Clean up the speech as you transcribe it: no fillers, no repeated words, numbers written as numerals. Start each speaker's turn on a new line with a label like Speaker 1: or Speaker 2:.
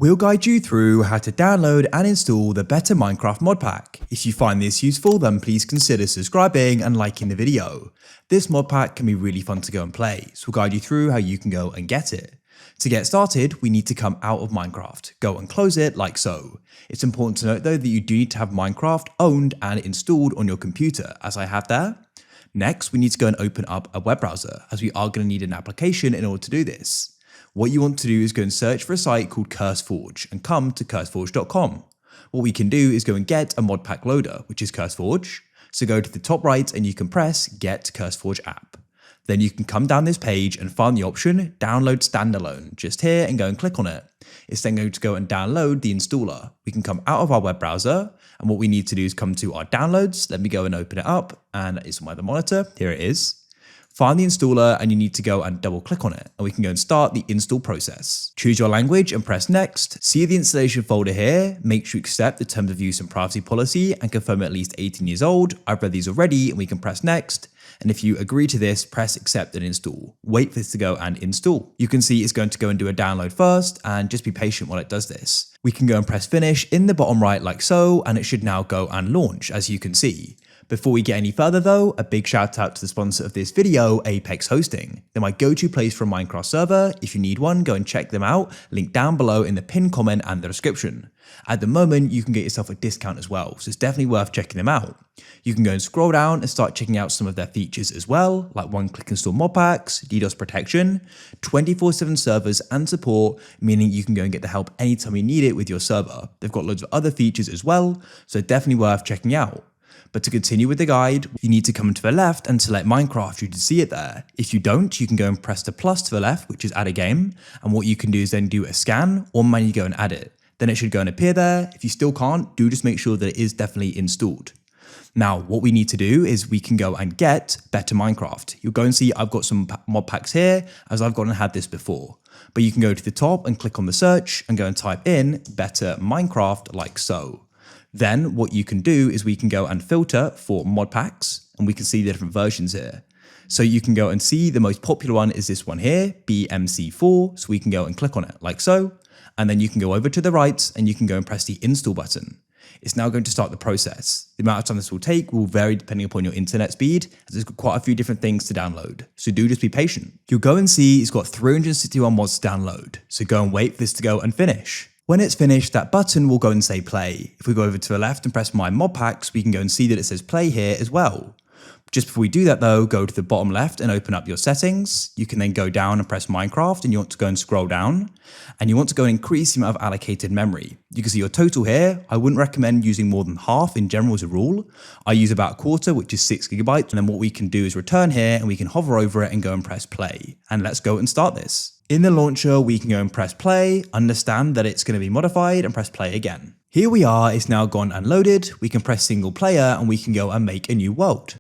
Speaker 1: We'll guide you through how to download and install the Better Minecraft mod pack. If you find this useful, then please consider subscribing and liking the video. This mod pack can be really fun to go and play, so we'll guide you through how you can go and get it. To get started, we need to come out of Minecraft, go and close it like so. It's important to note though that you do need to have Minecraft owned and installed on your computer, as I have there. Next, we need to go and open up a web browser, as we are going to need an application in order to do this. What you want to do is go and search for a site called CurseForge and come to curseforge.com. What we can do is go and get a mod pack loader, which is CurseForge. So go to the top right and you can press Get CurseForge App. Then you can come down this page and find the option Download Standalone just here and go and click on it. It's then going to go and download the installer. We can come out of our web browser and what we need to do is come to our downloads. Let me go and open it up and it's on my other monitor. Here it is. Find the installer and you need to go and double click on it and we can go and start the install process. Choose your language and press next. See the installation folder here. Make sure you accept the terms of use and privacy policy and confirm at least 18 years old. I've read these already and we can press next. And if you agree to this, press accept and install. Wait for this to go and install. You can see it's going to go and do a download first and just be patient while it does this. We can go and press finish in the bottom right like so and it should now go and launch as you can see. Before we get any further though, a big shout out to the sponsor of this video, Apex Hosting. They're my go-to place for a Minecraft server. If you need one, go and check them out. Link down below in the pinned comment and the description. At the moment, you can get yourself a discount as well, so it's definitely worth checking them out. You can go and scroll down and start checking out some of their features as well, like one-click install mod packs, DDoS protection, 24/7 servers and support, meaning you can go and get the help anytime you need it with your server. They've got loads of other features as well, so definitely worth checking out. But to continue with the guide, you need to come to the left and select Minecraft. You can see it there. If you don't, you can go and press the plus to the left, which is add a game. And what you can do is then do a scan or manually go and add it. Then it should go and appear there. If you still can't, do just make sure that it is definitely installed. Now, what we need to do is we can go and get Better Minecraft. You'll go and see I've got some mod packs here as I've gone and had this before. But you can go to the top and click on the search and go and type in Better Minecraft like so. Then what you can do is we can go and filter for mod packs and we can see the different versions here. So you can go and see the most popular one is this one here, BMC4. So we can go and click on it like so. And then you can go over to the right and you can go and press the install button. It's now going to start the process. The amount of time this will take will vary depending upon your internet speed, as there's got quite a few different things to download. So do just be patient. You'll go and see it's got 361 mods to download. So go and wait for this to go and finish. When it's finished, that button will go and say play. If we go over to the left and press my mod packs, we can go and see that it says play here as well. Just before we do that though, go to the bottom left and open up your settings. You can then go down and press Minecraft and you want to go and scroll down and you want to go and increase the amount of allocated memory. You can see your total here. I wouldn't recommend using more than half in general as a rule. I use about a quarter, which is 6 GB. And then what we can do is return here and we can hover over it and go and press play. And let's go and start this. In the launcher, we can go and press play, understand that it's going to be modified and press play again. Here we are, it's now gone and loaded. We can press single player and we can go and make a new world.